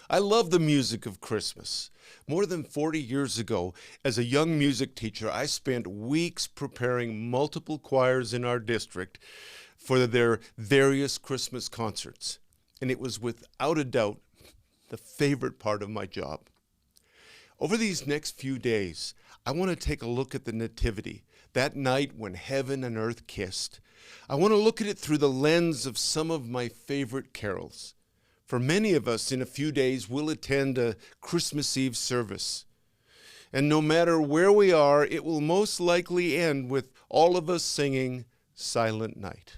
I love the music of Christmas. More than 40 years ago, as a young music teacher, I spent weeks preparing multiple choirs in our district for their various Christmas concerts. And it was without a doubt the favorite part of my job. Over these next few days, I want to take a look at the nativity, that night when heaven and earth kissed. I want to look at it through the lens of some of my favorite carols. For many of us, in a few days, we'll attend a Christmas Eve service. And no matter where we are, it will most likely end with all of us singing Silent Night.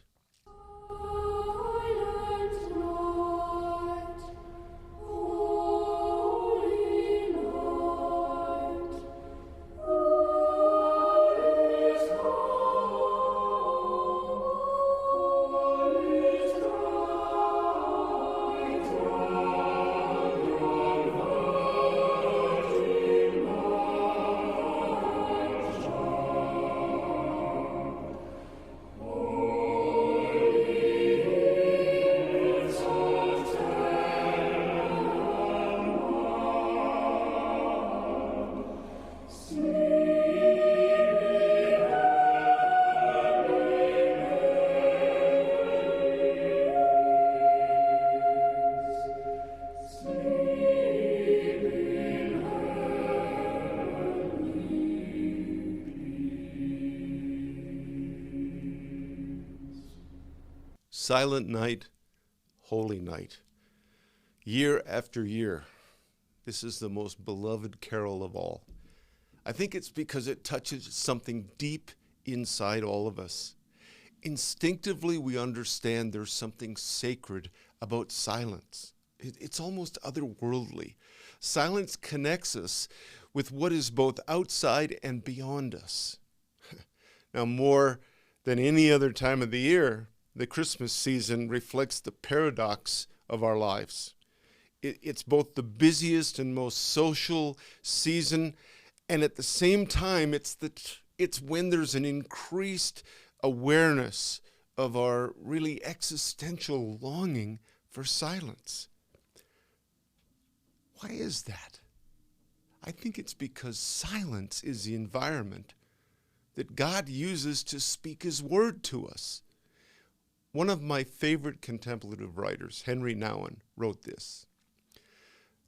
Silent Night, Holy Night. Year after year, this is the most beloved carol of all. I think it's because it touches something deep inside all of us. Instinctively, we understand there's something sacred about silence. It's almost otherworldly. Silence connects us with what is both outside and beyond us. Now, more than any other time of the year, the Christmas season reflects the paradox of our lives. It's both the busiest and most social season, and at the same time, it's when there's an increased awareness of our really existential longing for silence. Why is that? I think it's because silence is the environment that God uses to speak His word to us. One of my favorite contemplative writers, Henry Nouwen, wrote this: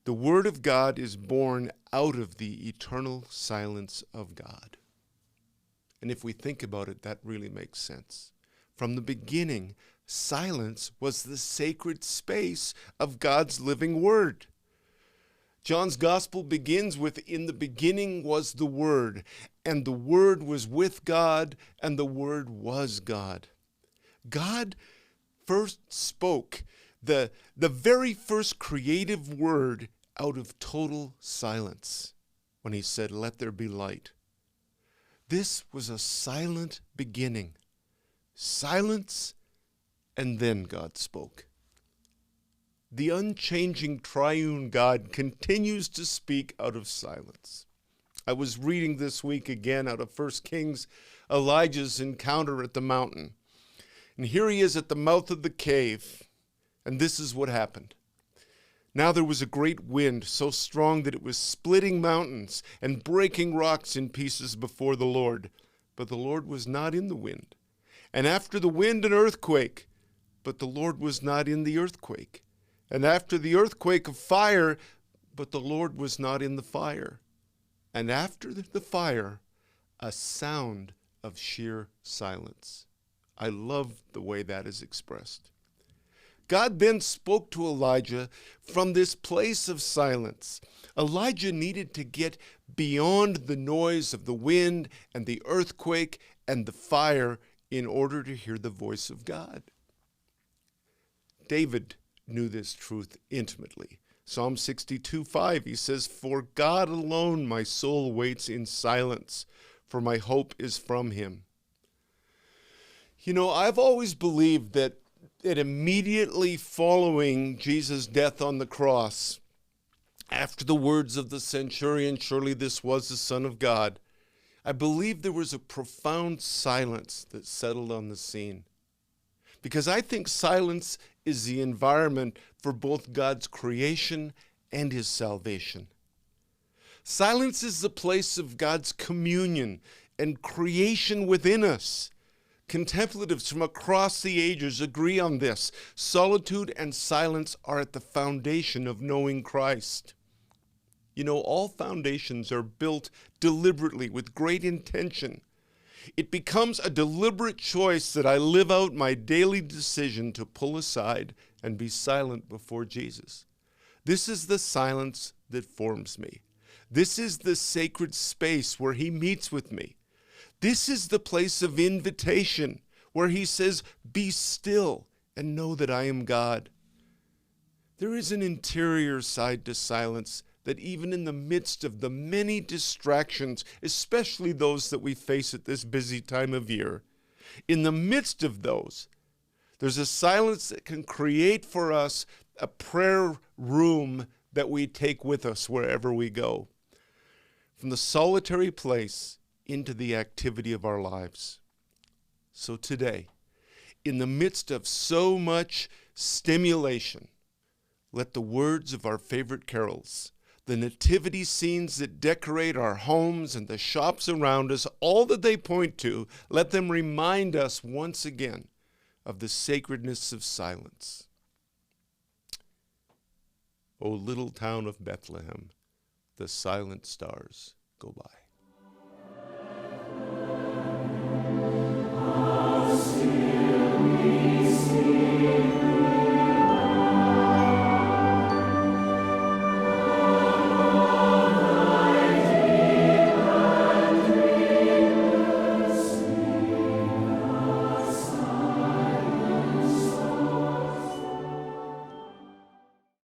"The Word of God is born out of the eternal silence of God." And if we think about it, that really makes sense. From the beginning, silence was the sacred space of God's living Word. John's Gospel begins with, "In the beginning was the Word, and the Word was with God, and the Word was God." God first spoke the very first creative word out of total silence when He said, "Let there be light." This was a silent beginning. Silence, and then God spoke. The unchanging triune God continues to speak out of silence. I was reading this week again out of 1 Kings, Elijah's encounter at the mountain. And here he is at the mouth of the cave, and this is what happened. Now there was a great wind, so strong that it was splitting mountains and breaking rocks in pieces before the Lord. But the Lord was not in the wind. And after the wind, an earthquake. But the Lord was not in the earthquake. And after the earthquake, a fire. But the Lord was not in the fire. And after the fire, a sound of sheer silence. I love the way that is expressed. God then spoke to Elijah from this place of silence. Elijah needed to get beyond the noise of the wind and the earthquake and the fire in order to hear the voice of God. David knew this truth intimately. Psalm 62:5, he says, "For God alone my soul waits in silence, for my hope is from Him." You know, I've always believed that immediately following Jesus' death on the cross, after the words of the centurion, "Surely this was the Son of God," I believe there was a profound silence that settled on the scene. Because I think silence is the environment for both God's creation and his salvation. Silence is the place of God's communion and creation within us. Contemplatives from across the ages agree on this. Solitude and silence are at the foundation of knowing Christ. You know, all foundations are built deliberately with great intention. It becomes a deliberate choice that I live out my daily decision to pull aside and be silent before Jesus. This is the silence that forms me. This is the sacred space where he meets with me. This is the place of invitation where he says, "Be still and know that I am God." There is an interior side to silence that even in the midst of the many distractions, especially those that we face at this busy time of year, in the midst of those, there's a silence that can create for us a prayer room that we take with us wherever we go. From the solitary place into the activity of our lives. So today, in the midst of so much stimulation, let the words of our favorite carols, the nativity scenes that decorate our homes and the shops around us, all that they point to, let them remind us once again of the sacredness of silence. O little town of Bethlehem, the silent stars go by.